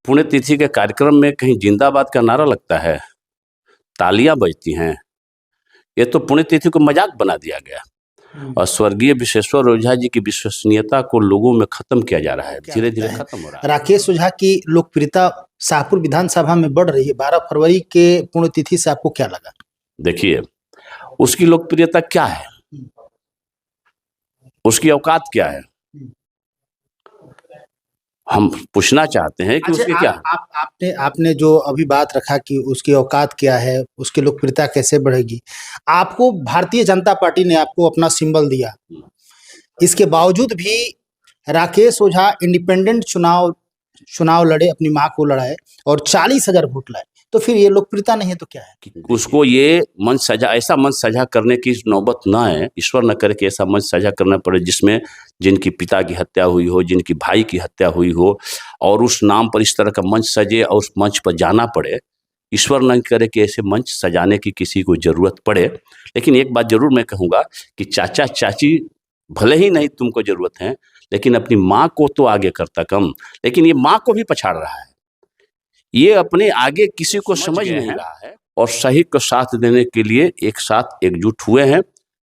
पुण्यतिथि के कार्यक्रम में कहीं जिंदाबाद का नारा लगता है, तालियां बजती हैं। ये तो पुण्यतिथि को मजाक बना दिया गया और स्वर्गीय विश्वेश्वर ओझा जी की विश्वसनीयता को लोगों में खत्म किया जा रहा है, धीरे धीरे खत्म हो रहा है। राकेश ओझा की लोकप्रियता शाहपुर विधानसभा में बढ़ रही है। 12 फरवरी के पुण्यतिथि से आपको क्या लगा? देखिए, उसकी लोकप्रियता क्या है, उसकी औकात क्या है, हम पूछना चाहते हैं कि उसकी क्या आपने जो अभी बात रखा कि उसकी औकात क्या है, उसकी लोकप्रियता कैसे बढ़ेगी। आपको भारतीय जनता पार्टी ने आपको अपना सिंबल दिया, इसके बावजूद भी राकेश ओझा इंडिपेंडेंट चुनाव लड़े, अपनी मां को लड़ाए और 40,000 वोट लाए, तो फिर ये लोकप्रियता नहीं है तो क्या है? उसको ये मंच सजा, ऐसा मंच सजा करने की नौबत ना है, ईश्वर न करे कि ऐसा मंच सजा करना पड़े जिसमें जिनकी पिता की हत्या हुई हो, जिनकी भाई की हत्या हुई हो, और उस नाम पर इस तरह का मंच सजे और उस मंच पर जाना पड़े। ईश्वर न करे कि ऐसे मंच सजाने की किसी को जरूरत पड़े। लेकिन एक बात जरूर मैं कहूँगा कि चाचा चाची भले ही नहीं तुमको जरूरत है, लेकिन अपनी माँ को तो आगे करता कम। लेकिन ये माँ को भी पछाड़ रहा है, ये अपने आगे किसी को समझ नहीं रहा है और सही को साथ देने के लिए एक साथ एकजुट हुए हैं,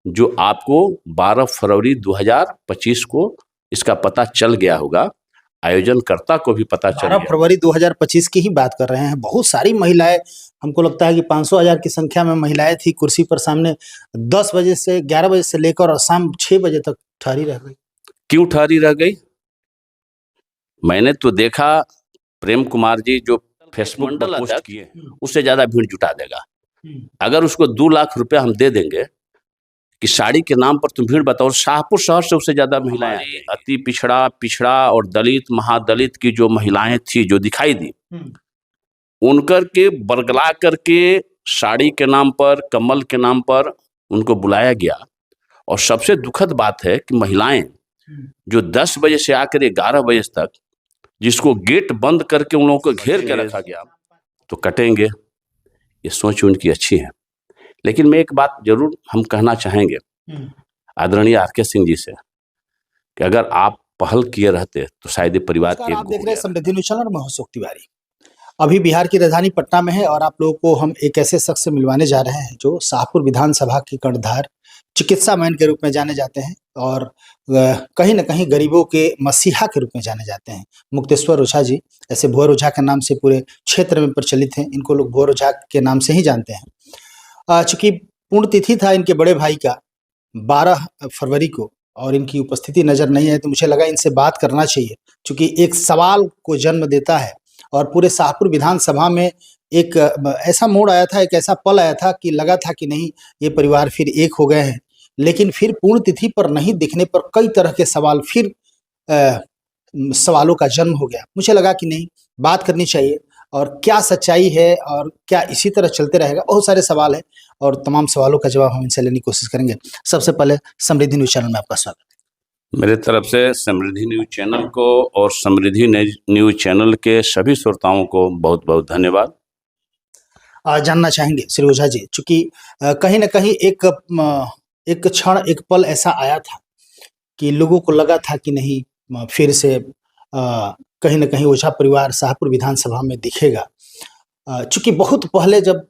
जो आपको 12 फरवरी 2025 को इसका पता चल गया होगा, आयोजनकर्ता को भी पता चल गया। 12 फरवरी 2025 की ही बात कर रहे हैं। बहुत सारी महिलाएं, हमको लगता है कि 500,000 की संख्या में महिलाएं थी कुर्सी पर सामने, 10 बजे से 11 बजे से लेकर और शाम 6 बजे तक ठहरी रह गई। क्यों ठहरी रह गई? मैंने तो देखा प्रेम कुमार जी जो फेसबुक पर पोस्ट किए, उससे ज्यादा भीड़ जुटा देगा। अगर उसको 2 लाख रुपया हम दे देंगे कि साड़ी के नाम पर तुम भीड़ बताओ, शाहपुर शहर से उससे ज्यादा महिलाएं, अति पिछड़ा और दलित महादलित की जो महिलाएं थी जो दिखाई दी, उनकर के बरगला करके साड़ी के नाम पर, कमल के नाम पर उनको बुलाया गया। और सबसे दुखद बात है कि महिलाएं जो 10 बजे से आकर 11 बजे तक, जिसको गेट बंद करके उन लोगों को घेर के रखा गया, तो कटेंगे, ये सोच उनकी अच्छी है। लेकिन मैं एक बात जरूर हम कहना चाहेंगे आदरणीय आर.के. सिंह जी से कि अगर आप पहल किए रहते तो शायद ये परिवार के। आप देख रहे हैं समृद्धि न्यूज़ चैनल, मैं अशोक तिवारी। अभी बिहार की राजधानी पटना में है और आप लोगों को हम एक ऐसे शख्स से मिलवाने जा रहे हैं जो शाहपुर विधानसभा के कर्णधार, चिकित्सा मैन के रूप में जाने जाते हैं और कहीं न कहीं गरीबों के मसीहा के रूप में जाने जाते हैं। मुक्तेश्वर ओझा जी, ऐसे भुअर ओझा के नाम से पूरे क्षेत्र में प्रचलित हैं, इनको लोग भुअर ओझा के नाम से ही जानते हैं। चूंकि पुण्यतिथि था इनके बड़े भाई का 12 फरवरी को और इनकी उपस्थिति नजर नहीं है, तो मुझे लगा इनसे बात करना चाहिए, क्योंकि एक सवाल को जन्म देता है और पूरे शाहपुर विधानसभा में एक ऐसा मोड़ आया था, एक ऐसा पल आया था कि लगा था कि नहीं, ये परिवार फिर एक हो गए हैं। लेकिन फिर पुण्यतिथि पर नहीं दिखने पर कई तरह के सवाल, फिर सवालों का जन्म हो गया। मुझे लगा कि नहीं, बात करनी चाहिए और क्या सच्चाई है और क्या इसी तरह चलते रहेगा। बहुत सारे सवाल हैं और तमाम सवालों का जवाब हम इनसे लेने की कोशिश करेंगे। सबसे पहले समृद्धि न्यूज़ चैनल में आपका स्वागत है। मेरे तरफ से समृद्धि न्यूज़ चैनल को और समृद्धि न्यूज़ चैनल के सभी श्रोताओं को बहुत बहुत धन्यवाद। जानना चाहेंगे श्री ओझा जी, चूंकि कहीं ना कहीं एक क्षण, एक पल ऐसा आया था कि लोगों को लगा था कि नहीं, फिर से कहीं ना कहीं ओझा परिवार शाहपुर विधानसभा में दिखेगा। चूंकि बहुत पहले जब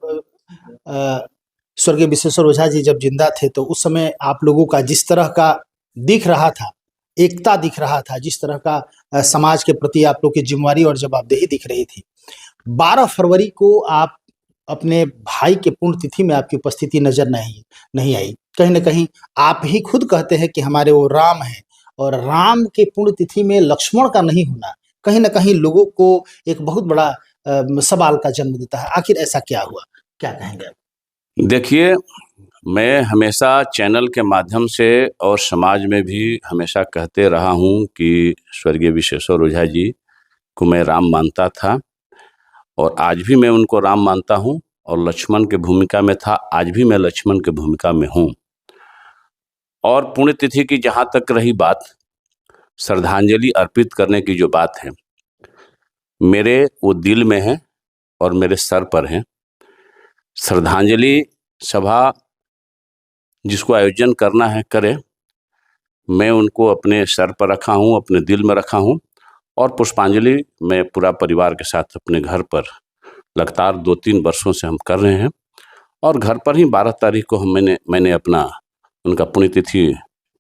स्वर्गीय विश्वेश्वर ओझा जी जब जिंदा थे, तो उस समय आप लोगों का जिस तरह का दिख रहा था, एकता दिख रहा था, जिस तरह का समाज के प्रति आप लोग की जिम्मेवारी और जवाबदेही दिख रही थी, 12 फरवरी को आप अपने भाई के पुण्यतिथि में आपकी उपस्थिति नजर नहीं आई। कहीं ना कहीं आप ही खुद कहते हैं कि हमारे वो राम हैं, और राम के पुण्यतिथि में लक्ष्मण का नहीं होना कहीं ना कहीं लोगों को एक बहुत बड़ा सवाल का जन्म देता है। आखिर ऐसा क्या हुआ, क्या कहेंगे? देखिए, मैं हमेशा चैनल के माध्यम से और समाज में भी हमेशा कहते रहा हूँ कि स्वर्गीय विश्वेश्वर ओझा जी को मैं राम मानता था और आज भी मैं उनको राम मानता हूँ और लक्ष्मण की भूमिका में था, आज भी मैं लक्ष्मण की भूमिका में हूँ। और पुण्यतिथि की जहाँ तक रही बात, श्रद्धांजलि अर्पित करने की जो बात है, मेरे वो दिल में है और मेरे सर पर है। श्रद्धांजलि सभा जिसको आयोजन करना है करे, मैं उनको अपने सर पर रखा हूँ, अपने दिल में रखा हूँ और पुष्पांजलि में पूरा परिवार के साथ अपने घर पर लगातार 2-3 वर्षों से हम कर रहे हैं। और घर पर ही 12 तारीख को मैंने अपना उनका पुण्यतिथि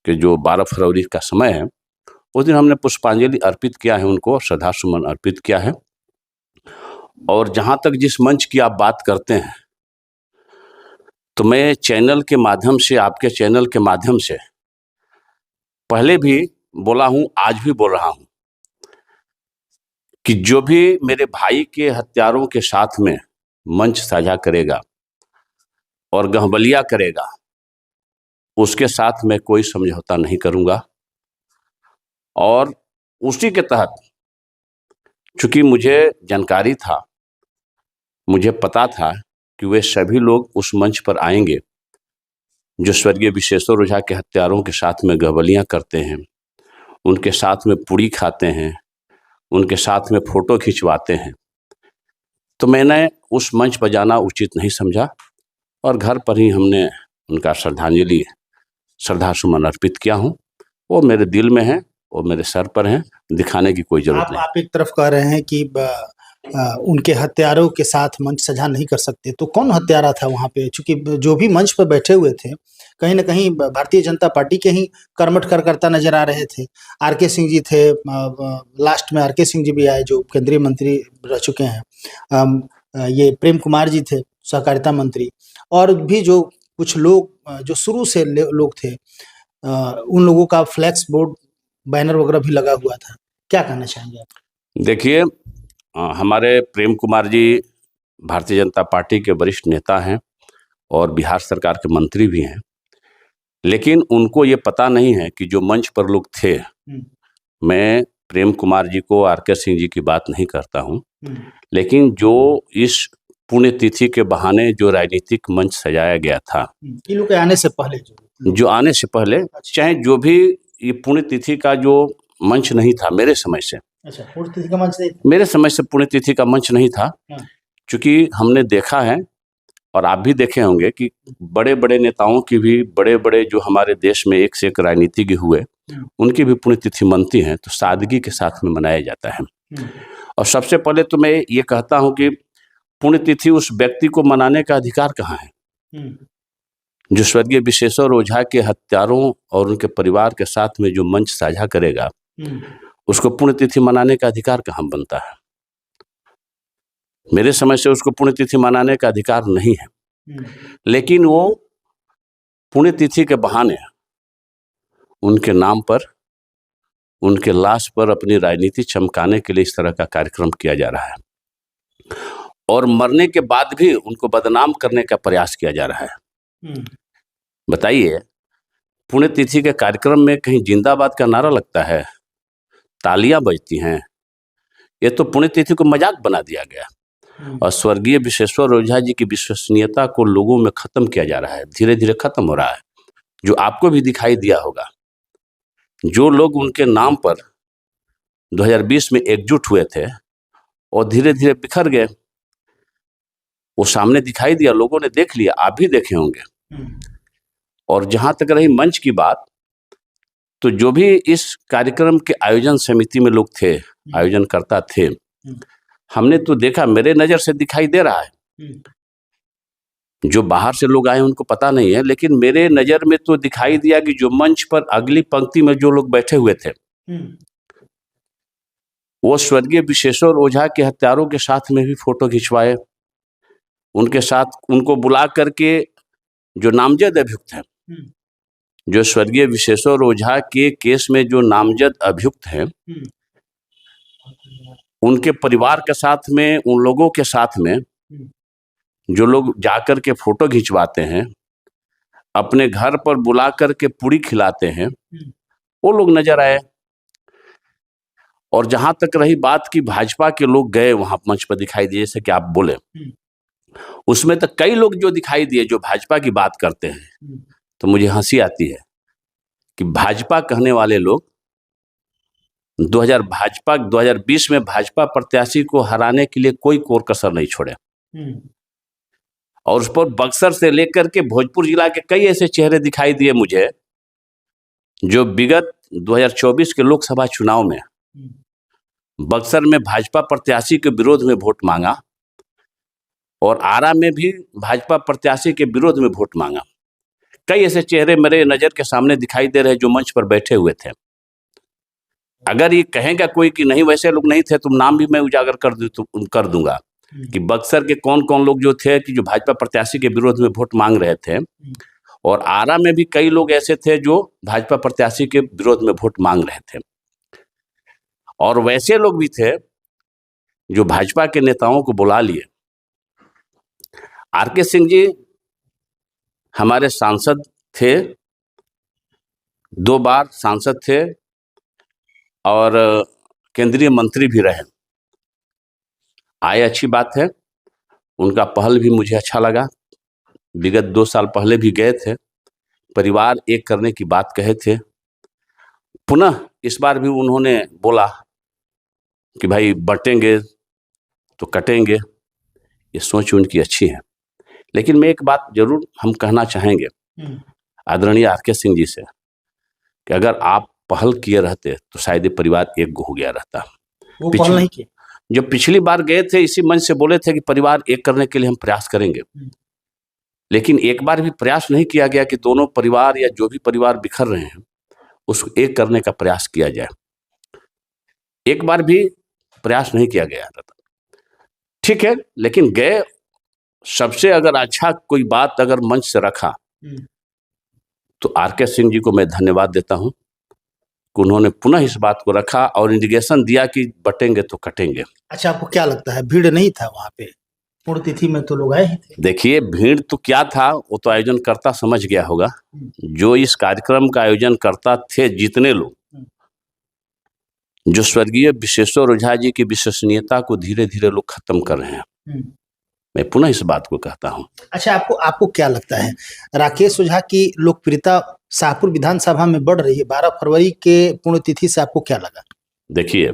के जो 12 फरवरी का समय है, उस दिन हमने पुष्पांजलि अर्पित किया है उनको, श्रद्धा सुमन अर्पित किया है। और जहाँ तक जिस मंच की आप बात करते हैं, तो मैं चैनल के माध्यम से, आपके चैनल के माध्यम से पहले भी बोला हूँ, आज भी बोल रहा हूँ कि जो भी मेरे भाई के हत्यारों के साथ में मंच साझा करेगा और गहबलिया करेगा, उसके साथ मैं कोई समझौता नहीं करूंगा। और उसी के तहत, चूंकि मुझे जानकारी था, मुझे पता था कि वे सभी लोग उस मंच पर आएंगे जो स्वर्गीय विशेश्वर ओझा के हत्यारों के साथ में गहबलियां करते हैं, उनके साथ में पूड़ी खाते हैं, उनके साथ में फोटो खिंचवाते हैं। तो मैंने उस मंच पर जाना उचित नहीं समझा और घर पर ही हमने उनका श्रद्धा सुमन अर्पित किया हूँ। वो मेरे दिल में है, वो मेरे सर पर है, दिखाने की कोई जरूरत नहीं। आप एक तरफ कह रहे हैं कि उनके हत्यारों के साथ मंच साझा नहीं कर सकते, तो कौन हत्यारा था वहाँ पे? चूंकि जो भी मंच पर बैठे हुए थे, कहीं ना कहीं भारतीय जनता पार्टी के ही कर्मठ कार्यकर्ता नजर आ रहे थे। आर.के. सिंह जी थे, लास्ट में आर.के. सिंह जी भी आए जो केंद्रीय मंत्री रह चुके हैं। ये प्रेम कुमार जी थे, सहकारिता मंत्री, और भी जो कुछ लोग जो शुरू से लोग थे, उन लोगों का फ्लैक्स बोर्ड, बैनर वगैरह भी लगा हुआ था। क्या कहना चाहेंगे आप? देखिए, हमारे प्रेम कुमार जी भारतीय जनता पार्टी के वरिष्ठ नेता हैं और बिहार सरकार के मंत्री भी हैं, लेकिन उनको ये पता नहीं है कि जो मंच पर लोग थे, मैं प्रेम कुमार जी को, आर.के. सिंह जी की बात नहीं करता हूँ, लेकिन जो इस पुण्यतिथि के बहाने जो राजनीतिक मंच सजाया गया था, इन लोग के आने से पहले, जो आने से पहले, चाहे जो भी, ये पुण्यतिथि का जो मंच नहीं था मेरे समय से। अच्छा, पुण्यतिथि का मंच नहीं था? मेरे समय से पुण्यतिथि का मंच नहीं था, क्योंकि हमने देखा है और आप भी देखे होंगे कि बड़े बड़े नेताओं की भी, बड़े बड़े जो हमारे देश में एक से एक राजनीतिज्ञ हुए, उनकी भी पुण्यतिथि मनती है तो सादगी के साथ में मनाया जाता है। और सबसे पहले तो मैं ये कहता हूं कि पुण्यतिथि उस व्यक्ति को मनाने का अधिकार कहाँ है जो स्वर्गीय विशेश्वर ओझा के हत्यारों और उनके परिवार के साथ में जो मंच साझा करेगा, उसको पुण्यतिथि मनाने का अधिकार कहाँ बनता है? मेरे समय से उसको पुण्यतिथि मनाने का अधिकार नहीं है, लेकिन वो पुण्यतिथि के बहाने उनके नाम पर, उनके लाश पर अपनी राजनीति चमकाने के लिए इस तरह का कार्यक्रम किया जा रहा है और मरने के बाद भी उनको बदनाम करने का प्रयास किया जा रहा है। बताइए, पुण्यतिथि के कार्यक्रम में कहीं जिंदाबाद का नारा लगता है, तालियां बजती हैं? ये तो पुण्यतिथि को मजाक बना दिया गया और स्वर्गीय विशेश्वर ओझा जी की विश्वसनीयता को लोगों में खत्म किया जा रहा है, धीरे धीरे खत्म हो रहा है, जो आपको भी दिखाई दिया होगा। जो लोग उनके नाम पर 2020 में एकजुट हुए थे और धीरे धीरे बिखर गए, वो सामने दिखाई दिया, लोगों ने देख लिया, आप भी देखे होंगे। और जहां तक रही मंच की बात, तो जो भी इस कार्यक्रम के आयोजन समिति में लोग थे, आयोजनकर्ता थे, हमने तो देखा, मेरे नजर से दिखाई दे रहा है। जो बाहर से लोग आए उनको पता नहीं है, लेकिन मेरे नजर में तो दिखाई दिया कि जो मंच पर अगली पंक्ति में जो लोग बैठे हुए थे, वो स्वर्गीय विशेश्वर ओझा के हत्यारों के साथ में भी फोटो खिंचवाए, उनके साथ उनको बुला करके जो नामजद अभियुक्त हैं, जो स्वर्गीय विशेश्वर ओझा के केस में जो नामजद अभियुक्त हैं, उनके परिवार के साथ में, उन लोगों के साथ में जो लोग जाकर के फोटो खिंचवाते हैं, अपने घर पर बुला करके पूरी खिलाते हैं, वो लोग नजर आए। और जहां तक रही बात की भाजपा के लोग गए वहां मंच पर दिखाई दिए, जैसे कि आप बोले, उसमें तो कई लोग जो दिखाई दिए जो भाजपा की बात करते हैं, तो मुझे हंसी आती है कि भाजपा कहने वाले लोग 2020 में भाजपा प्रत्याशी को हराने के लिए कोई कोर कसर नहीं छोड़े और उस पर बक्सर से लेकर के भोजपुर जिला के कई ऐसे चेहरे दिखाई दिए मुझे जो विगत 2024 के लोकसभा चुनाव में बक्सर में भाजपा प्रत्याशी के विरोध में वोट मांगा और आरा में भी भाजपा प्रत्याशी के विरोध में वोट मांगा। कई ऐसे चेहरे मेरे नजर के सामने दिखाई दे रहे जो मंच पर बैठे हुए थे। अगर ये कहेगा कोई कि नहीं वैसे लोग नहीं थे, तो नाम भी मैं उजागर कर दूंगा कि बक्सर के कौन कौन लोग जो थे कि जो भाजपा प्रत्याशी के विरोध में वोट मांग रहे थे, और आरा में भी कई लोग ऐसे थे जो भाजपा प्रत्याशी के विरोध में वोट मांग रहे थे। और वैसे लोग भी थे जो भाजपा के नेताओं को बुला लिए। आरके सिंह जी हमारे सांसद थे, 2 बार सांसद थे और केंद्रीय मंत्री भी रहे। आए, अच्छी बात है, उनका पहल भी मुझे अच्छा लगा। विगत 2 साल पहले भी गए थे, परिवार एक करने की बात कहे थे। पुनः इस बार भी उन्होंने बोला कि भाई बटेंगे तो कटेंगे। ये सोच उनकी अच्छी है, लेकिन मैं एक बात जरूर हम कहना चाहेंगे आदरणीय आरके सिंह जी से कि अगर आप पहल किए रहते तो शायद ये परिवार एक हो गया रहता। वो पहल नहीं की। जो पिछली बार गए थे इसी मंच से बोले थे कि परिवार एक करने के लिए हम प्रयास करेंगे, लेकिन एक बार भी प्रयास नहीं किया गया कि दोनों परिवार या जो भी परिवार बिखर रहे हैं उसको एक करने का प्रयास किया जाए। एक बार भी प्रयास नहीं किया गया था। ठीक है, लेकिन गए, सबसे अगर अच्छा कोई बात अगर मंच से रखा तो आरके सिंह जी को मैं धन्यवाद देता हूं कि उन्होंने पुनः इस बात को रखा और इंडिकेशन दिया कि बटेंगे तो कटेंगे। अच्छा, आपको क्या लगता है भीड़ नहीं था वहां पे? पुण्यतिथि में तो लोग आए ही थे। देखिए, भीड़ तो क्या था वो तो आयोजन करता समझ गया होगा। जो इस कार्यक्रम का आयोजन करता थे, जितने लोग जो स्वर्गीय विश्वेश्वर ओझा जी की विश्वसनीयता को धीरे धीरे लोग खत्म कर रहे हैं। मैं पुनः इस बात को कहता हूं। अच्छा, आपको क्या लगता है राकेश ओझा की लोकप्रियता शाहपुर विधानसभा में बढ़ रही है? 12 फरवरी के पुण्यतिथि से आपको क्या लगा? देखिए,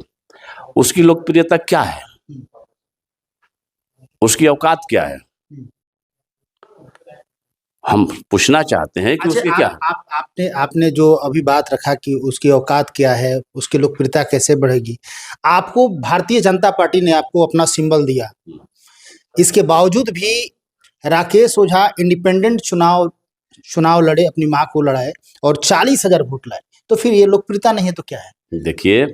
उसकी लोकप्रियता क्या है, उसकी औकात क्या है, हम पूछना चाहते हैं कि उसकी क्या। आपने जो अभी बात रखा कि उसकी औकात क्या है, उसकी लोकप्रियता कैसे बढ़ेगी, आपको भारतीय जनता पार्टी ने आपको अपना सिंबल दिया, इसके बावजूद भी राकेश ओझा इंडिपेंडेंट चुनाव लड़े, अपनी मां को लड़ाए और 40,000 वोट लाए, तो फिर ये लोकप्रियता नहीं है तो क्या है? देखिए,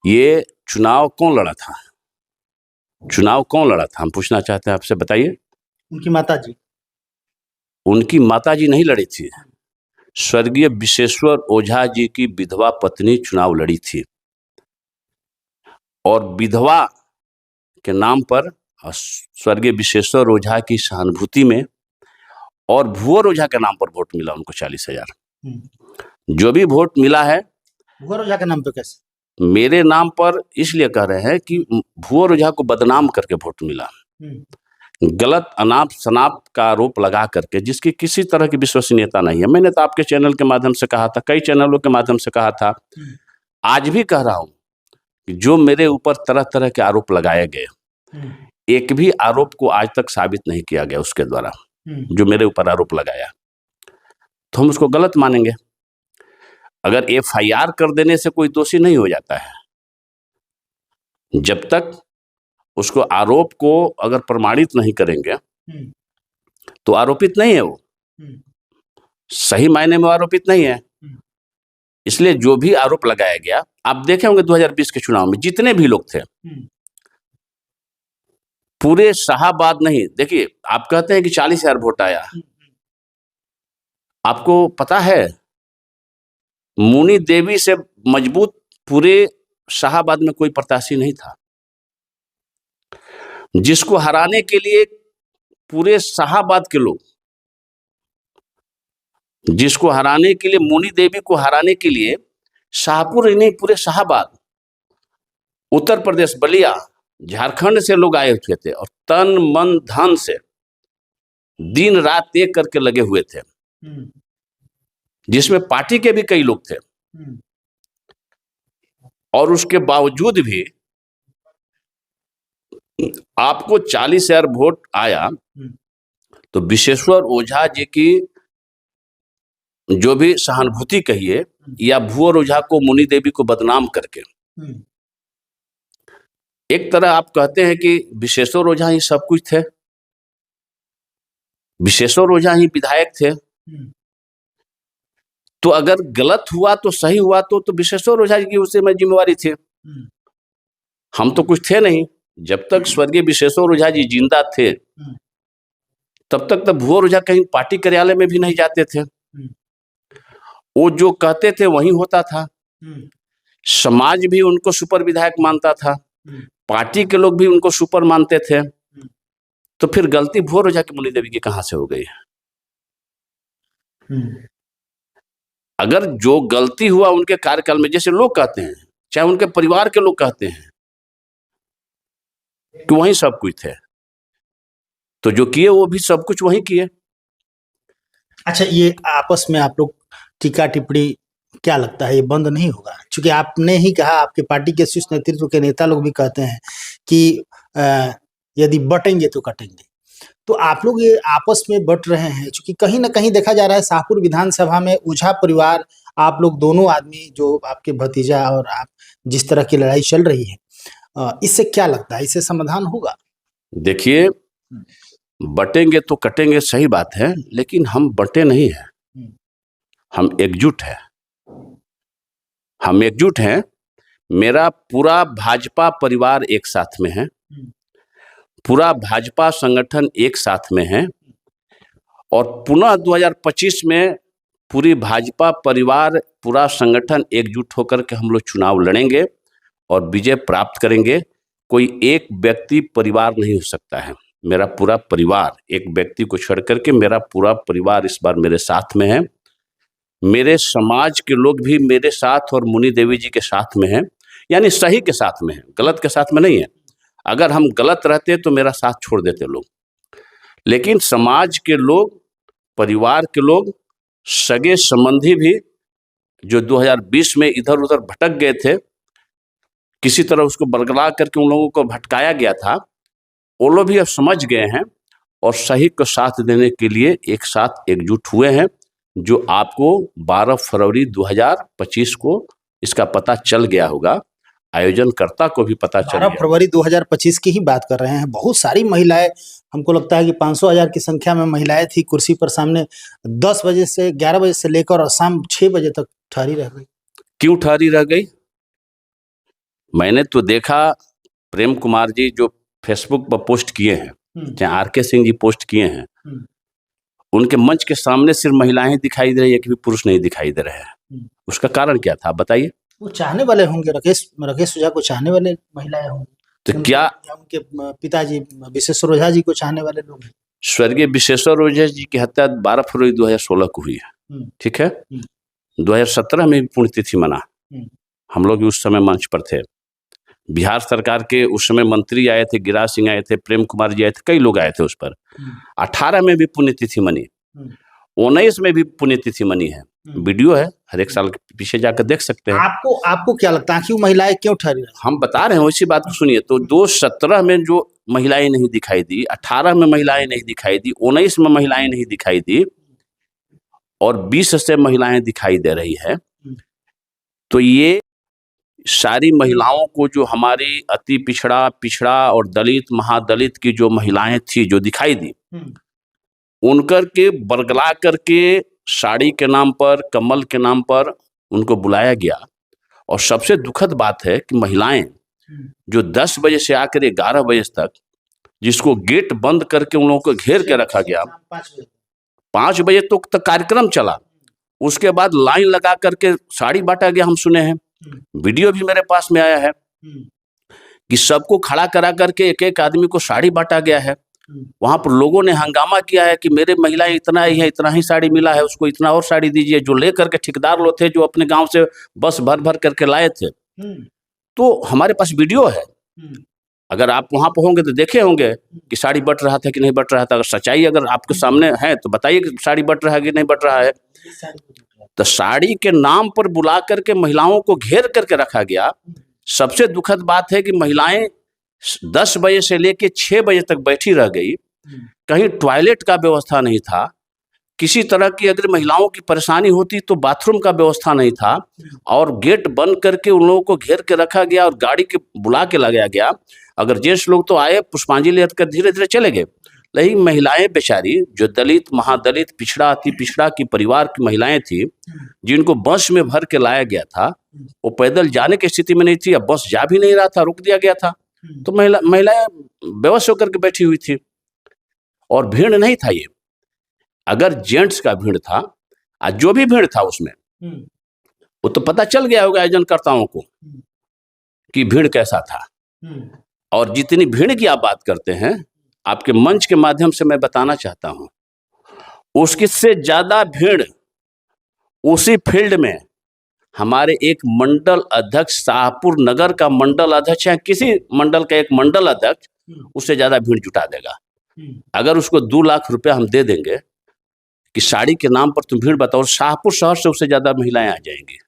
ये चुनाव कौन लड़ा था, चुनाव कौन लड़ा था, हम पूछना चाहते हैं आपसे, बताइए। उनकी माता जी। उनकी माता जी नहीं लड़ी थी, स्वर्गीय विश्वेश्वर ओझा जी की विधवा पत्नी चुनाव लड़ी थी। और विधवा के नाम पर स्वर्गीय विश्वेश्वर ओझा की सहानुभूति में और भुवर ओझा के नाम पर वोट मिला उनको 40,000। जो भी वोट मिला है भुवर ओझा के नाम पे कैसे? मेरे नाम पर इसलिए कह रहे हैं कि भुवर ओझा को बदनाम करके वोट मिला, गलत अनाप शनाप का आरोप लगा करके, जिसकी किसी तरह की विश्वसनीयता नहीं है। मैंने तो आपके चैनल के माध्यम से कहा था, कई चैनलों के माध्यम से कहा था, आज भी कह रहा हूं कि जो मेरे ऊपर तरह तरह के आरोप लगाए गए, एक भी आरोप को आज तक साबित नहीं किया गया उसके द्वारा। जो मेरे ऊपर आरोप लगाया तो हम उसको गलत मानेंगे। अगर FIR कर देने से कोई दोषी नहीं हो जाता है, जब तक उसको आरोप को अगर प्रमाणित नहीं करेंगे तो आरोपित नहीं है वो, सही मायने में आरोपित नहीं है। इसलिए जो भी आरोप लगाया गया, आप देखे होंगे 2020 के चुनाव में जितने भी लोग थे, पूरे शाहाबाद नहीं, देखिए आप कहते हैं कि 40,000 वोट आया, आपको पता है मुनी देवी से मजबूत पूरे शाहाबाद में कोई प्रत्याशी नहीं था, जिसको हराने के लिए पूरे शाहाबाद के लोग, जिसको हराने के लिए, मुनी देवी को हराने के लिए शाहपुर नहीं पूरे शाहाबाद, उत्तर प्रदेश बलिया, झारखंड से लोग आए हुए थे और तन मन धन से दिन रात एक करके लगे हुए थे, जिसमें पार्टी के भी कई लोग थे। और उसके बावजूद भी आपको 40,000 वोट आया, तो विश्वेश्वर ओझा जी की जो भी सहानुभूति कहिए या भुवर ओझा को, मुनि देवी को बदनाम करके एक तरह आप कहते हैं कि विशेश्वर ओझा ही सब कुछ थे, विशेश्वर ओझा ही विधायक थे। तो अगर गलत हुआ तो सही हुआ तो विशेश्वर ओझा जी की उस समय जिम्मेवारी थी। हम तो कुछ थे नहीं। जब तक स्वर्गीय विशेश्वर ओझा जी जिंदा थे तब तक तो भुवर ओझा कहीं पार्टी कार्यालय में भी नहीं जाते थे। वो जो कहते थे वही होता था। समाज भी उनको सुपर विधायक मानता था, पार्टी के लोग भी उनको सुपर मानते थे। तो फिर गलती भुवर ओझा की मुनि देवी की कहां से हो गई? अगर जो गलती हुआ उनके कार्यकाल में, जैसे लोग कहते हैं, चाहे उनके परिवार के लोग कहते हैं कि वही सब कुछ थे, तो जो किए वो भी सब कुछ वही किए। अच्छा, ये आपस में आप लोग टीका टिप्पणी क्या लगता है ये बंद नहीं होगा? क्योंकि आपने ही कहा, आपके पार्टी के शीर्ष नेतृत्व के नेता लोग भी कहते हैं कि यदि बटेंगे तो कटेंगे। तो आप लोग ये आपस में बट रहे हैं, क्योंकि कहीं ना कहीं देखा जा रहा है शाहपुर विधानसभा में ओझा परिवार, आप लोग दोनों आदमी, जो आपके भतीजा और आप, जिस तरह की लड़ाई चल रही है, इससे क्या लगता है, इससे समाधान होगा? देखिए, बटेंगे तो कटेंगे, सही बात है, लेकिन हम बटे नहीं हैं, हम एकजुट हैं। हम एकजुट हैं। मेरा पूरा भाजपा परिवार एक साथ में है, पूरा भाजपा संगठन एक साथ में है, और पुनः 2025 में पूरी भाजपा परिवार, पूरा संगठन एकजुट होकर के हम लोग चुनाव लड़ेंगे और विजय प्राप्त करेंगे। कोई एक व्यक्ति परिवार नहीं हो सकता है। मेरा पूरा परिवार, एक व्यक्ति को छोड़ करके मेरा पूरा परिवार इस बार मेरे साथ में है। मेरे समाज के लोग भी मेरे साथ और मुनि देवी जी के साथ में हैं, यानी सही के साथ में है, गलत के साथ में नहीं है। अगर हम गलत रहते तो मेरा साथ छोड़ देते लोग, लेकिन समाज के लोग, परिवार के लोग, सगे संबंधी भी जो 2020 में इधर उधर भटक गए थे, किसी तरह उसको बरगला करके उन लोगों को भटकाया गया था, वो लोग भी अब समझ गए हैं और सही को साथ देने के लिए एक साथ एकजुट हुए हैं। जो आपको 12 फरवरी 2025 को इसका पता चल गया होगा, आयोजनकर्ता को भी पता चल गया। 12 फरवरी 2025 की ही बात कर रहे हैं। बहुत सारी महिलाएं, हमको लगता है कि 500,000 की संख्या में महिलाएं थी कुर्सी पर सामने, 10 बजे से 11 बजे से लेकर और शाम 6 बजे तक ठहरी रह गई। क्यों ठहरी रह गई? मैंने तो देखा, प्रेम कुमार जी जो फेसबुक पर पोस्ट किए हैं, चाहे आर.के. सिंह जी पोस्ट किए हैं, उनके मंच के सामने सिर्फ महिलाएं दिखाई दे रही है, कि पुरुष नहीं दिखाई दे रहे हैं। उसका कारण क्या था, बताइए? वो चाहने वाले होंगे, राकेश ओझा को चाहने वाले महिलाएं होंगी। तो क्या उनके पिताजी विशेश्वर ओझा जी को चाहने वाले लोग हैं? स्वर्गीय विशेश्वर ओझा जी की हत्या 12 फरवरी 2016 को हुई है, ठीक है। 2017 में भी पुण्यतिथि मना, हम लोग भी उस समय मंच पर थे। बिहार सरकार के उस समय मंत्री आए थे, गिरिराज सिंह आए थे, प्रेम कुमार जी आए थे, कई लोग आए थे उस पर। 18 में भी पुण्यतिथि मनी, 19 में भी पुण्यतिथि मनी है, वीडियो है, हर एक साल के पीछे जाकर देख सकते हैं। आपको क्या लगता है कि वो महिलाएं क्यों ठहरी? हम बता रहे हैं, उसी बात को सुनिए। तो 2017 में जो महिलाएं नहीं दिखाई दी, 18 में महिलाएं नहीं दिखाई दी, 19 में महिलाएं नहीं दिखाई दी, और 20 से महिलाएं दिखाई दे रही है, तो ये सारी महिलाओं को, जो हमारी अति पिछड़ा और दलित, महादलित की जो महिलाएं थी जो दिखाई दी, उनकर के बरगला करके साड़ी के नाम पर, कमल के नाम पर उनको बुलाया गया। और सबसे दुखद बात है कि महिलाएं जो 10 बजे से आकर 11 बजे तक, जिसको गेट बंद करके उन लोगों को घेर के रखा गया, 5 बजे तक कार्यक्रम चला, उसके बाद लाइन लगा करके साड़ी बांटा गया, हम सुने हैं, वीडियो भी मेरे पास में आया है कि सबको खड़ा करा करके एक एक आदमी को साड़ी बांटा गया है। वहां पर लोगों ने हंगामा किया है कि मेरे महिलाएं इतना ही है, इतना ही साड़ी मिला है, उसको इतना और साड़ी दीजिए। जो लेकर के ठेकेदार लोग थे, जो अपने गांव से बस भर भर करके लाए थे, तो हमारे पास वीडियो है। अगर आप वहां पर होंगे तो देखे होंगे कि साड़ी बट रहा था कि नहीं बट रहा था। अगर सच्चाई अगर आपके सामने है तो बताइए कि साड़ी बट रहा है कि नहीं बट रहा है। तो साड़ी के नाम पर बुला करके महिलाओं को घेर करके रखा गया। सबसे दुखद बात है कि महिलाएं 10 बजे से लेके 6 बजे तक बैठी रह गई। कहीं टॉयलेट का व्यवस्था नहीं था, किसी तरह की अगर महिलाओं की परेशानी होती तो बाथरूम का व्यवस्था नहीं था, और गेट बंद करके उन लोगों को घेर के रखा गया और गाड़ी के बुला के लगाया गया। अगर जेंट्स लोग तो आए, पुष्पांजलि अर्पित कर धीरे धीरे चले गए, लेकिन महिलाएं बेचारी जो दलित, महादलित, पिछड़ा, अति पिछड़ा की परिवार की महिलाएं थी, जिनको बस में भर के लाया गया था, वो पैदल जाने की स्थिति में नहीं थी। अब बस जा भी नहीं रहा था, रुक दिया गया था, तो महिलाएं बेबस होकर के बैठी हुई थी। और भीड़ नहीं था ये, अगर जेंट्स का भीड़ था, आज जो भी भीड़ था उसमें, वो तो पता चल गया होगा आयोजनकर्ताओं को कि भीड़ कैसा था। और जितनी भीड़ की आप बात करते हैं, आपके मंच के माध्यम से मैं बताना चाहता हूं, उसकी से ज्यादा भीड़ उसी फील्ड में हमारे एक मंडल अध्यक्ष, शाहपुर नगर का मंडल अध्यक्ष है, किसी मंडल का एक मंडल अध्यक्ष, उससे ज्यादा भीड़ जुटा देगा। अगर उसको 2 लाख रुपया हम दे देंगे कि साड़ी के नाम पर तुम भीड़ बताओ, शाहपुर शहर से उससे ज्यादा महिलाएं आ जाएंगी।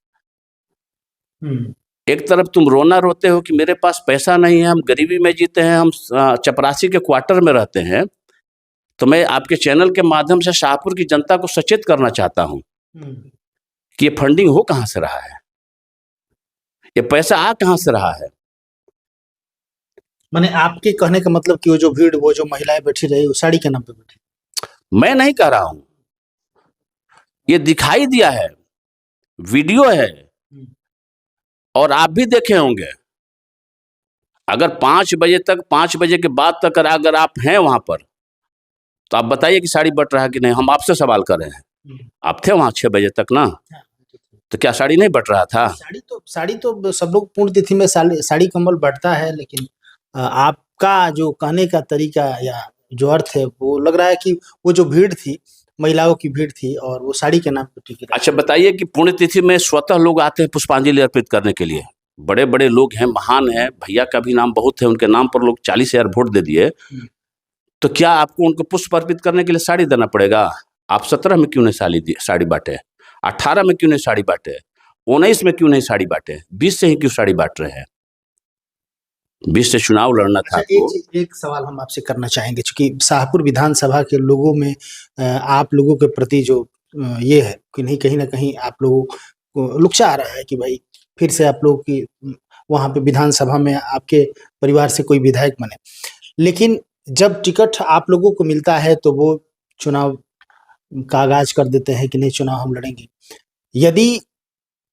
एक तरफ तुम रोना रोते हो कि मेरे पास पैसा नहीं है, हम गरीबी में जीते हैं, हम चपरासी के क्वार्टर में रहते हैं, तो मैं आपके चैनल के माध्यम से शाहपुर की जनता को सचेत करना चाहता हूं कि ये फंडिंग हो कहां से रहा है, ये पैसा आ कहां से रहा है। माने आपके कहने का मतलब कि वो जो भीड़, वो जो महिलाएं बैठी रही, वो साड़ी के नाम पे बैठी? मैं नहीं कह रहा हूं, ये दिखाई दिया है, वीडियो है, और आप भी देखे होंगे। अगर 5 बजे तक, 5 बजे के बाद तक अगर आप हैं वहां पर, तो आप बताइए कि साड़ी बट रहा है कि नहीं। हम आपसे सवाल कर रहे हैं, आप थे वहां 6 बजे तक ना, तो क्या साड़ी नहीं बट रहा था? साड़ी तो सब लोग पूर्ण तिथि में साड़ी कम्बल बटता है, लेकिन आपका जो कहने का तरीका या जो अर्थ है, वो लग रहा है कि वो जो भीड़ थी, महिलाओं की भीड़ थी, और वो साड़ी के नाम पे टिकट। अच्छा बताइए कि पुण्यतिथि में स्वतः लोग आते हैं पुष्पांजलि अर्पित करने के लिए, बड़े बड़े लोग हैं, महान हैं, भैया का भी नाम बहुत है, उनके नाम पर लोग 40,000 वोट दे दिए, तो क्या आपको उनको पुष्प अर्पित करने के लिए साड़ी देना पड़ेगा? आप 17 में क्यों नहीं साड़ी बांटे, 18 में क्यों नहीं साड़ी बांटे, 19 में क्यों नहीं साड़ी बांटे, 20 से ही क्यों साड़ी बांट रहे हैं? 20 से चुनाव लड़ना था। एक सवाल हम आपसे करना चाहेंगे, क्योंकि शाहपुर विधानसभा के लोगों में आप लोगों के प्रति जो ये है कि नहीं, कहीं ना कहीं आप लोगों को लुचा आ रहा है कि भाई फिर से आप लोग की वहां पे विधानसभा में आपके परिवार से कोई विधायक बने। लेकिन जब टिकट आप लोगों को मिलता है तो वो चुनाव का आगाज कर देते हैं कि नहीं, चुनाव हम लड़ेंगे। यदि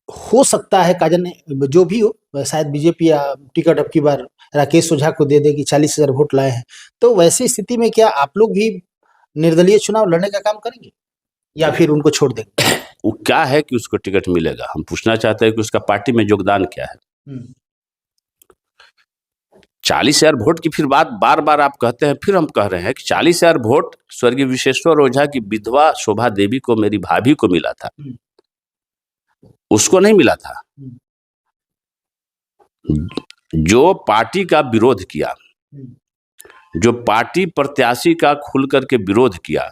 हो सकता है काजन जो भी हो, शायद बीजेपी या टिकट अब की बार राकेश ओझा को दे देगी, 40,000 वोट लाए हैं, तो वैसी स्थिति में क्या आप लोग भी निर्दलीय चुनाव लड़ने का काम करेंगे या फिर उनको छोड़ देंगे? वो क्या है कि उसको टिकट मिलेगा, हम पूछना चाहते हैं कि उसका पार्टी में योगदान क्या है। 40,000 वोट की फिर बात बार बार आप कहते हैं, फिर हम कह रहे हैं कि 40,000 वोट स्वर्गीय विश्वेश्वर ओझा की विधवा शोभा देवी को, मेरी भाभी को मिला था, उसको नहीं मिला था। जो पार्टी का विरोध किया, जो पार्टी प्रत्याशी का खुल करके विरोध किया,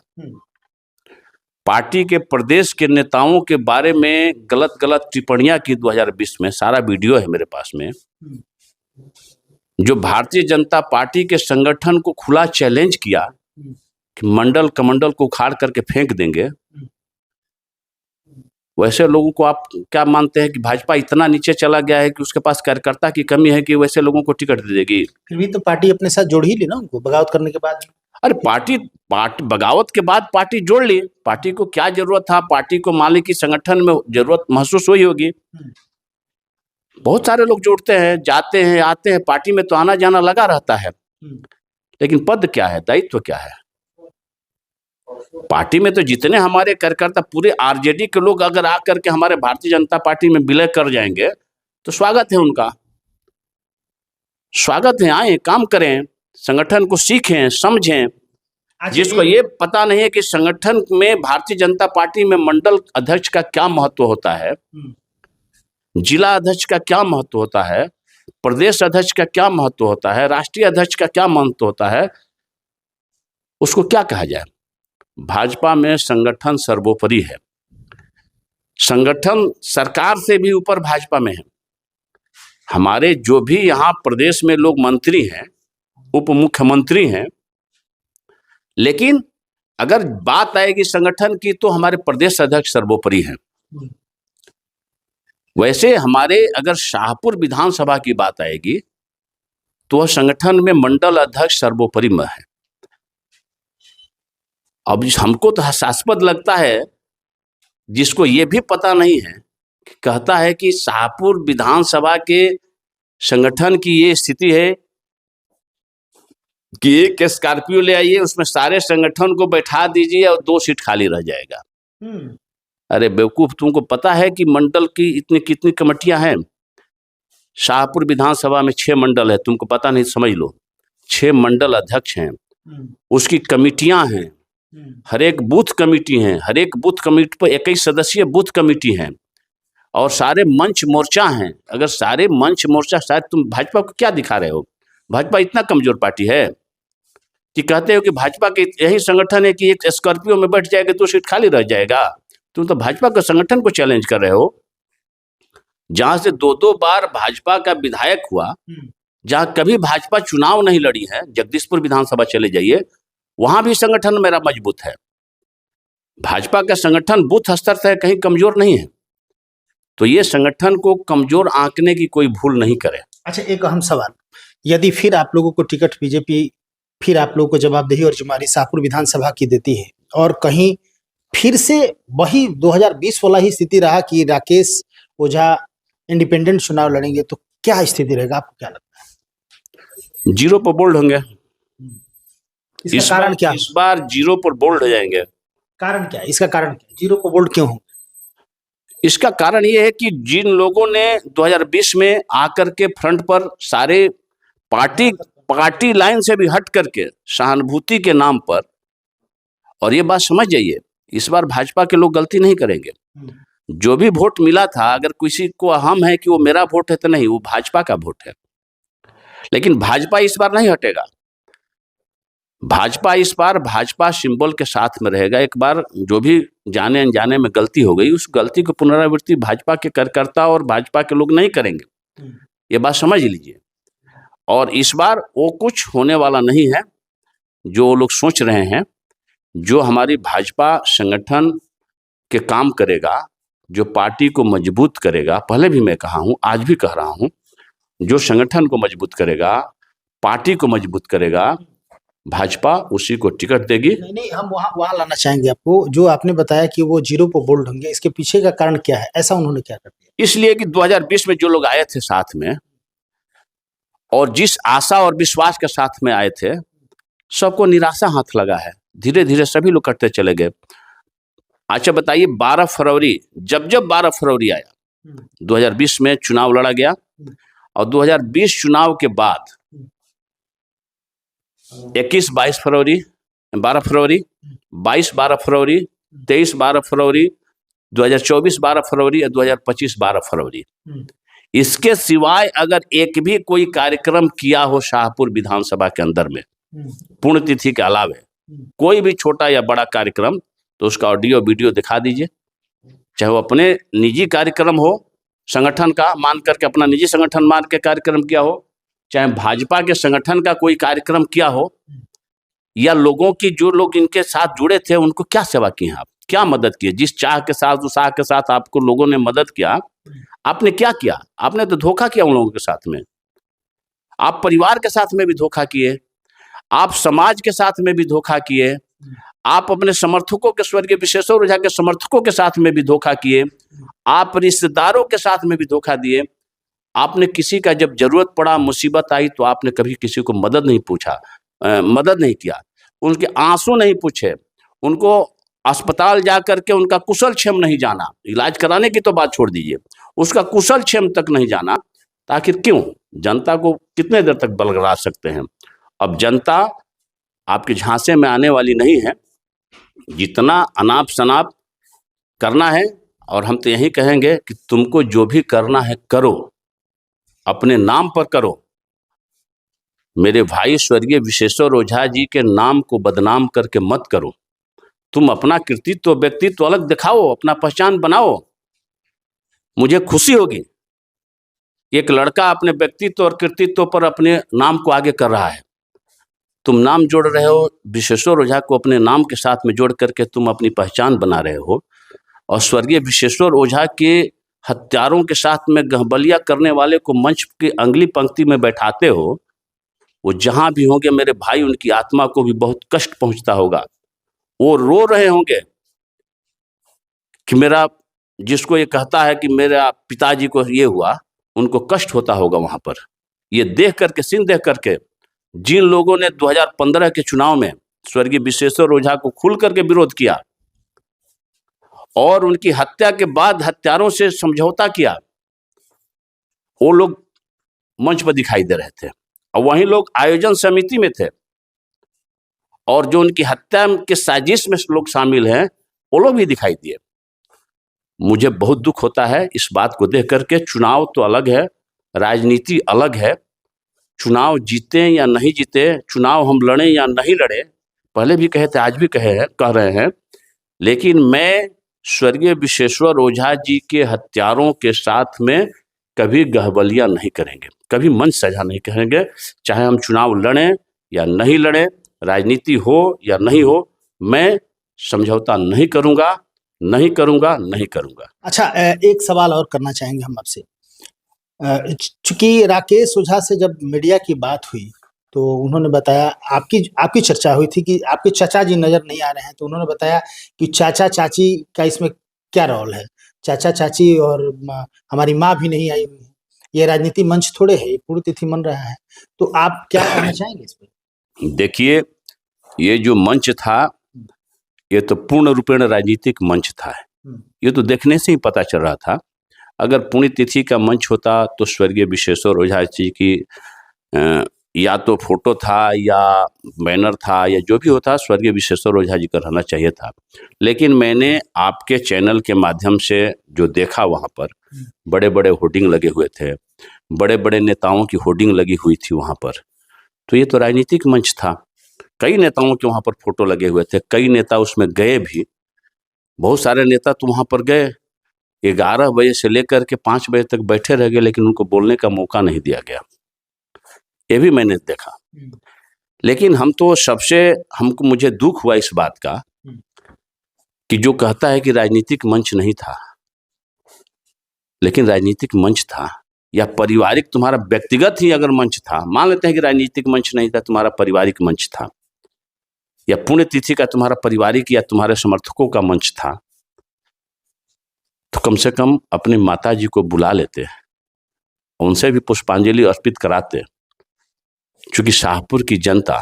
पार्टी के प्रदेश के नेताओं के बारे में गलत गलत टिप्पणियां की 2020 में, सारा वीडियो है मेरे पास में, जो भारतीय जनता पार्टी के संगठन को खुला चैलेंज किया कि मंडल कमंडल को उखाड़ करके फेंक देंगे, वैसे लोगों को आप क्या मानते हैं कि भाजपा इतना नीचे चला गया है कि उसके पास कार्यकर्ता की कमी है कि वैसे लोगों को टिकट दे देगी? फिर भी तो पार्टी अपने साथ जोड़ ही ली ना उनको, बगावत करने के बाद। अरे पार्टी बगावत के बाद पार्टी जोड़ ली, पार्टी को क्या जरूरत था, पार्टी को मान ली कि संगठन में जरूरत महसूस हुई होगी। बहुत सारे लोग जोड़ते हैं, जाते हैं, आते हैं, पार्टी में तो आना जाना लगा रहता है, लेकिन पद क्या है, दायित्व क्या है? पार्टी में तो जितने हमारे कार्यकर्ता, पूरे आरजेडी के लोग अगर आकर के हमारे भारतीय जनता पार्टी में विलय कर जाएंगे तो स्वागत है उनका, स्वागत है, आए काम करें, संगठन को सीखें, समझें। जिसको ये पता नहीं है कि संगठन में, भारतीय जनता पार्टी में मंडल अध्यक्ष का क्या महत्व होता है, जिला अध्यक्ष का क्या महत्व होता है, प्रदेश अध्यक्ष का क्या महत्व होता है, राष्ट्रीय अध्यक्ष का क्या महत्व होता है, उसको क्या कहा जाए? भाजपा में संगठन सर्वोपरि है, संगठन सरकार से भी ऊपर भाजपा में है। हमारे जो भी यहाँ प्रदेश में लोग मंत्री हैं, उप मुख्यमंत्री हैं, लेकिन अगर बात आएगी संगठन की तो हमारे प्रदेश अध्यक्ष सर्वोपरि हैं। वैसे हमारे अगर शाहपुर विधानसभा की बात आएगी तो वह संगठन में मंडल अध्यक्ष सर्वोपरि में है। अब हमको तो हास्यास्पद लगता है, जिसको ये भी पता नहीं है, कहता है कि शाहपुर विधानसभा के संगठन की ये स्थिति है कि एक स्कॉर्पियो ले आइए, उसमें सारे संगठन को बैठा दीजिए और 2 सीट खाली रह जाएगा। अरे बेवकूफ, तुमको पता है कि मंडल की इतनी कितनी कमेटियां हैं? शाहपुर विधानसभा में 6 मंडल है, तुमको पता नहीं, समझ लो 6 मंडल अध्यक्ष हैं, उसकी कमेटियां हैं, हर एक बूथ कमेटी है, हर एक बूथ कमेटी पर 21 सदस्यीय बूथ कमेटी है, और सारे मंच मोर्चा हैं। अगर सारे मंच मोर्चा, शायद तुम भाजपा को क्या दिखा रहे हो? भाजपा इतना कमजोर पार्टी है कि कहते हो कि भाजपा के यही संगठन है कि एक स्कॉर्पियो में बैठ जाएगा 2 सीट खाली रह जाएगा। तुम तो भाजपा के संगठन को चैलेंज कर रहे हो, जहां से 2-2 बार भाजपा का विधायक हुआ, जहां कभी भाजपा चुनाव नहीं लड़ी है। जगदीशपुर विधानसभा चले जाइए, वहां भी संगठन मेरा मजबूत है। भाजपा का संगठन बूथ स्तर से कहीं कमजोर नहीं है, तो ये संगठन को कमजोर आंकने की कोई भूल नहीं करे। अच्छा, एक अहम सवाल, यदि फिर आप लोगों को टिकट बीजेपी फिर आप लोगों को जवाबदेही और जिम्मेदारी शाहपुर विधानसभा की देती है, और कहीं फिर से वही 2020 वाला ही स्थिति रहा कि राकेश ओझा इंडिपेंडेंट चुनाव लड़ेंगे, तो क्या स्थिति रहेगा? आपको क्या लगता है? 0 पर बोल्ड होंगे। इसका कारण क्या? इस बार 0 पर बोल्ड हो जाएंगे। कारण क्या है? इसका कारण क्या है? 0 पर बोल्ड क्यों हो? इसका कारण ये है कि जिन लोगों ने 2020 में आकर के फ्रंट पर सारे पार्टी लाइन से भी हट करके सहानुभूति के नाम पर, और ये बात समझ जाइए, इस बार भाजपा के लोग गलती नहीं करेंगे। जो भी वोट मिला था, अगर किसी को अहम है कि वो मेरा वोट है, तो नहीं, वो भाजपा का वोट है। लेकिन भाजपा इस बार नहीं हटेगा। भाजपा इस बार भाजपा सिंबल के साथ में रहेगा। एक बार जो भी जाने अनजाने में गलती हो गई, उस गलती को पुनरावृत्ति भाजपा के कार्यकर्ता और भाजपा के लोग नहीं करेंगे, ये बात समझ लीजिए। और इस बार वो कुछ होने वाला नहीं है जो लोग सोच रहे हैं। जो हमारी भाजपा संगठन के काम करेगा, जो पार्टी को मजबूत करेगा, पहले भी मैं कहा हूं, आज भी कह रहा हूं, जो संगठन को मजबूत करेगा, पार्टी को मजबूत करेगा, भाजपा उसी को टिकट देगी। नहीं, हम वहाँ लाना चाहेंगे आपको। जो आपने बताया कि वो 0 पर बोल्ड होंगे, इसके पीछे का कारण क्या है? ऐसा उन्होंने क्या कर दिया? इसलिए कि 2020 में जो लोग आए थे साथ में, और जिस आशा और विश्वास के साथ में आए थे, सबको निराशा हाथ लगा है। धीरे धीरे सभी लोग कटते चले गए। अच्छा बताइए, 12 फरवरी, जब 12 फरवरी आया, 2020 में चुनाव लड़ा गया, और 2020 चुनाव के बाद 21 22 फरवरी, 12 फरवरी, 22 12 फरवरी, 23 12 फरवरी, 2024 12 फरवरी और 2025 12 फरवरी, इसके सिवाय अगर एक भी कोई कार्यक्रम किया हो शाहपुर विधानसभा के अंदर में, पुण्यतिथि के अलावे कोई भी छोटा या बड़ा कार्यक्रम, तो उसका ऑडियो वीडियो दिखा दीजिए। चाहे वो अपने निजी कार्यक्रम हो, संगठन का मान करके, अपना निजी संगठन मान के कार्यक्रम किया हो, चाहे भाजपा के संगठन का कोई कार्यक्रम किया हो, या लोगों की, जो लोग इनके साथ जुड़े थे, उनको क्या सेवा की है आप, क्या मदद की है? जिस चाह के साथ, उत्साह के साथ आपको लोगों ने मदद किया, आपने क्या किया? आपने तो धोखा किया उन लोगों के साथ में। आप परिवार के साथ में भी धोखा किए, आप समाज के साथ में भी धोखा किए, आप अपने समर्थकों के, स्वर्गीय विशेश्वर ओझा के समर्थकों के साथ में भी धोखा किए, आप रिश्तेदारों के साथ में भी धोखा दिए। आपने किसी का जब जरूरत पड़ा, मुसीबत आई, तो आपने कभी किसी को मदद नहीं पूछा, मदद नहीं किया, उनके आंसू नहीं पूछे, उनको अस्पताल जा करके उनका कुशल क्षेम नहीं जाना, इलाज कराने की तो बात छोड़ दीजिए, उसका कुशल क्षेम तक नहीं जाना। आखिर क्यों? जनता को कितने देर तक बलगरा सकते हैं? अब जनता आपके झांसे में आने वाली नहीं है। जितना अनाप शनाप करना है, और हम तो यही कहेंगे कि तुमको जो भी करना है करो, अपने नाम पर करो। मेरे भाई स्वर्गीय विशेश्वर ओझा जी के नाम को बदनाम करके मत करो। तुम अपना कृतित्व, व्यक्तित्व अलग दिखाओ, अपना पहचान बनाओ। मुझे खुशी होगी, एक लड़का अपने व्यक्तित्व और कृतित्व पर अपने नाम को आगे कर रहा है। तुम नाम जोड़ रहे हो, विश्वेश्वर ओझा को अपने नाम के साथ में जोड़ करके तुम अपनी पहचान बना रहे हो, और स्वर्गीय विश्वेश्वर ओझा के हत्यारों के साथ में गहबलिया करने वाले को मंच की अगली पंक्ति में बैठाते हो। वो जहां भी होंगे मेरे भाई, उनकी आत्मा को भी बहुत कष्ट पहुंचता होगा। वो रो रहे होंगे कि मेरा, जिसको ये कहता है कि मेरा पिताजी को ये हुआ, उनको कष्ट होता होगा वहां पर। ये देख करके, सीन देख करके, जिन लोगों ने 2015 के चुनाव में स्वर्गीय विश्वेश्वर ओझा को खुल करके विरोध किया और उनकी हत्या के बाद हत्यारों से समझौता किया, वो लोग मंच पर दिखाई दे रहे थे, और वही लोग आयोजन समिति में थे, और जो उनकी हत्या के साजिश में लोग शामिल हैं वो लोग भी दिखाई दिए। मुझे बहुत दुख होता है इस बात को देख करके। चुनाव तो अलग है, राजनीति अलग है। चुनाव जीते या नहीं जीते, चुनाव हम लड़ें या नहीं लड़े, पहले भी कहे थे, आज भी कह रहे हैं, लेकिन मैं स्वर्गीय विश्वेश्वर ओझा जी के हत्यारों के साथ में कभी गहबलिया नहीं करेंगे, कभी मंच सजा नहीं करेंगे। चाहे हम चुनाव लड़ें या नहीं लड़ें, राजनीति हो या नहीं हो, मैं समझौता नहीं करूंगा, नहीं करूंगा, नहीं करूंगा। अच्छा, एक सवाल और करना चाहेंगे हम आपसे। चूंकि राकेश ओझा से जब मीडिया की बात हुई तो उन्होंने बताया, आपकी चर्चा हुई थी कि आपके चाचा जी नजर नहीं आ रहे हैं, तो उन्होंने बताया कि चाचा चाची का इसमें क्या रोल है, चाचा चाची और हमारी माँ भी नहीं आई हुई है, ये राजनीति मंच थोड़े है, ये पूर्व तिथि मन रहा है, तो आप क्या कहना चाहेंगे इस पर? देखिए, ये जो मंच था ये तो पूर्ण रूपेण राजनीतिक मंच था। ये तो देखने से ही पता चल रहा था। अगर पुण्यतिथि का मंच होता तो स्वर्गीय विश्वेश्वर ओझा जी की या तो फोटो था या बैनर था या जो भी होता, स्वर्गीय विश्वेश्वर ओझा जी का रहना चाहिए था। लेकिन मैंने आपके चैनल के माध्यम से जो देखा, वहाँ पर बड़े बड़े होर्डिंग लगे हुए थे, बड़े बड़े नेताओं की होर्डिंग लगी हुई थी वहाँ पर। तो ये तो राजनीतिक मंच था। कई नेताओं के वहाँ पर फोटो लगे हुए थे, कई नेता उसमें गए भी, बहुत सारे नेता तो वहाँ पर गए, 11 बजे से लेकर के 5 बजे तक बैठे रह गए, लेकिन उनको बोलने का मौका नहीं दिया गया। ये भी मैंने देखा। लेकिन मुझे दुख हुआ इस बात का कि जो कहता है कि राजनीतिक मंच नहीं था, लेकिन राजनीतिक मंच था। या पारिवारिक, तुम्हारा व्यक्तिगत ही अगर मंच था, मान लेते हैं कि राजनीतिक मंच नहीं था, तुम्हारा पारिवारिक मंच था, या पुण्यतिथि का तुम्हारा पारिवारिक या तुम्हारे समर्थकों का मंच था, तो कम से कम अपने माता जी को बुला लेते, उनसे भी पुष्पांजलि अर्पित कराते। क्योंकि शाहपुर की जनता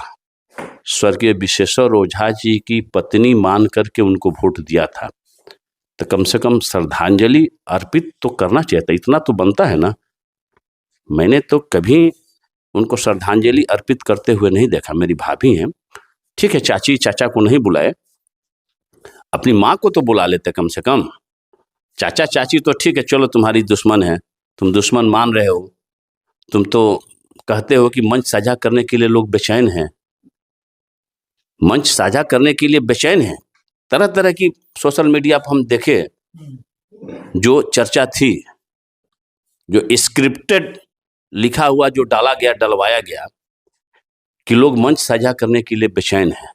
स्वर्गीय विश्वेश्वर ओझा जी की पत्नी मान करके उनको वोट दिया था, तो कम से कम श्रद्धांजलि अर्पित तो करना चाहिए था, इतना तो बनता है ना। मैंने तो कभी उनको श्रद्धांजलि अर्पित करते हुए नहीं देखा। मेरी भाभी हैं, ठीक है, चाची चाचा को नहीं बुलाए, अपनी माँ को तो बुला लेते कम से कम। चाचा चाची तो ठीक है, चलो तुम्हारी दुश्मन है, तुम दुश्मन मान रहे हो, तुम तो कहते हो कि मंच साझा करने के लिए लोग बेचैन हैं, मंच साझा करने के लिए बेचैन हैं। तरह तरह की सोशल मीडिया पर हम देखे जो चर्चा थी, जो स्क्रिप्टेड लिखा हुआ जो डाला गया, डलवाया गया कि लोग मंच साझा करने के लिए बेचैन हैं।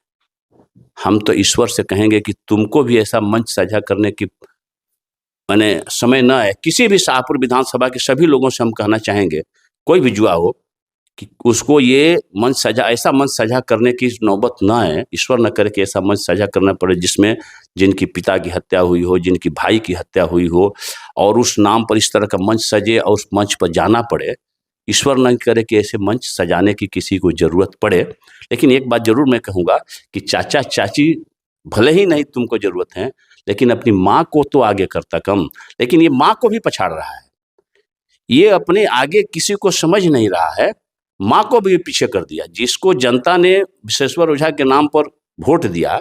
हम तो ईश्वर से कहेंगे कि तुमको भी ऐसा मंच साझा करने की माने समय न है। किसी भी शाहपुर विधानसभा के सभी लोगों से हम कहना चाहेंगे, कोई भी जुआ हो, कि उसको ये मंच साझा, ऐसा मंच साझा करने की नौबत ना है। ईश्वर न करे कि ऐसा मंच साझा करना पड़े जिसमें जिनकी पिता की हत्या हुई हो, जिनकी भाई की हत्या हुई हो, और उस नाम पर इस तरह का मंच सजे और उस मंच पर जाना पड़े। ईश्वर न करे कि ऐसे मंच सजाने की किसी को जरूरत पड़े। लेकिन एक बात जरूर मैं कहूँगा कि चाचा चाची भले ही नहीं तुमको जरूरत है, लेकिन अपनी माँ को तो आगे करता कम। लेकिन ये माँ को भी पछाड़ रहा है, ये अपने आगे किसी को समझ नहीं रहा है, माँ को भी पीछे कर दिया। जिसको जनता ने विश्वेश्वर ओझा के नाम पर वोट दिया,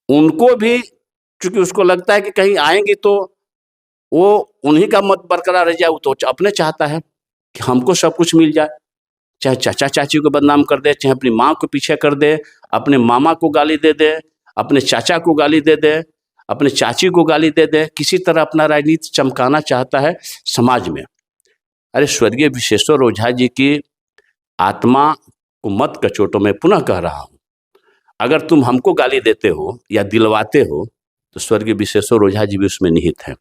उनको भी, क्योंकि उसको लगता है कि कहीं आएंगे तो वो उन्हीं का मत बरकरार रह जाए, वो तो अपने चाहता है कि हमको सब कुछ मिल जाए। चाहे चाचा चाची को बदनाम कर दे, चाहे अपनी माँ को पीछे कर दे, अपने मामा को गाली दे दे, अपने चाचा को गाली दे दे, अपने चाची को गाली दे दे, किसी तरह अपना राजनीति चमकाना चाहता है समाज में। अरे स्वर्गीय विश्वेश्वर ओझा जी की आत्मा को मत कचोटो। मैं पुनः कह रहा हूँ, अगर तुम हमको गाली देते हो या दिलवाते हो तो स्वर्गीय विश्वेश्वर ओझा जी भी उसमें निहित है।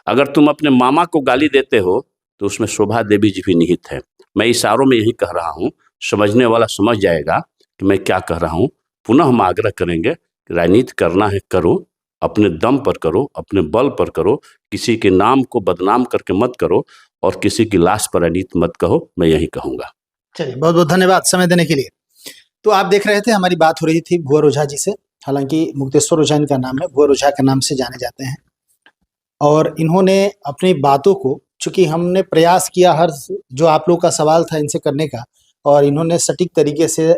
अगर तुम अपने मामा को गाली देते हो तो उसमें शोभा देवी जी भी निहित है। मैं इशारों में यही कह रहा हूँ, समझने वाला समझ जाएगा कि मैं क्या कह रहा हूँ। पुनः हम आग्रह करेंगे कि राजनीति करना है करो, अपने दम पर करो, अपने बल पर करो, किसी के नाम को बदनाम करके मत करो और किसी की लाश पर राजनीति मत कहो। मैं यही कहूँगा। चलिए, बहुत बहुत धन्यवाद समय देने के लिए। तो आप देख रहे थे, हमारी बात हो रही थी भुवर ओझा जी से। हालांकि मुक्तेश्वर ओझा इनका नाम है, भुवर ओझा के नाम से जाने जाते हैं। और इन्होंने अपनी बातों को, चूंकि हमने प्रयास किया हर जो आप लोग का सवाल था इनसे करने का, और इन्होंने सटीक तरीके से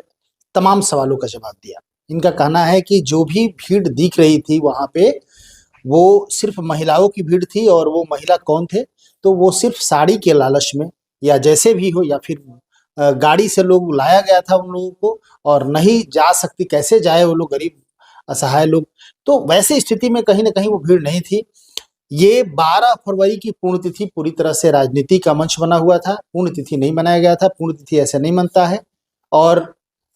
तमाम सवालों का जवाब दिया। इनका कहना है कि जो भी भीड़ दिख रही थी वहां पे, वो सिर्फ महिलाओं की भीड़ थी। और वो महिला कौन थे? तो वो सिर्फ साड़ी के लालच में या जैसे भी हो, या फिर गाड़ी से लोग लाया गया था उन लोगों को, और नहीं जा सकती, कैसे जाए वो लोग, गरीब असहाय लोग। तो वैसी स्थिति में कहीं ना कहीं वो भीड़ नहीं थी। ये 12 फरवरी की पुण्यतिथि पूरी तरह से राजनीति का मंच बना हुआ था, पुण्यतिथि नहीं मनाया गया था। पुण्यतिथि ऐसे नहीं मनता है। और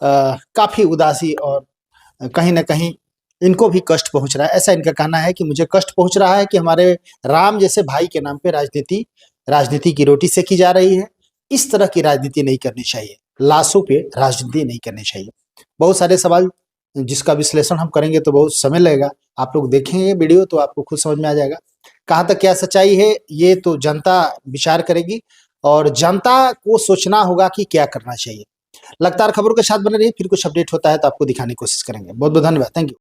काफी उदासी और कहीं ना कहीं इनको भी कष्ट पहुंच रहा है। ऐसा इनका कहना है कि मुझे कष्ट पहुंच रहा है कि हमारे राम जैसे भाई के नाम पे राजनीति की रोटी सेकी जा रही है। इस तरह की राजनीति नहीं करनी चाहिए, लाशों पे राजनीति नहीं करनी चाहिए। बहुत सारे सवाल जिसका विश्लेषण हम करेंगे तो बहुत समय लगेगा। आप लोग देखेंगे वीडियो तो आपको खुद समझ में आ जाएगा। कहाँ तक क्या सच्चाई है ये तो जनता विचार करेगी, और जनता को सोचना होगा कि क्या करना चाहिए। लगातार खबरों के साथ बने रहिए, फिर कुछ अपडेट होता है तो आपको दिखाने की कोशिश करेंगे। बहुत बहुत धन्यवाद, थैंक यू।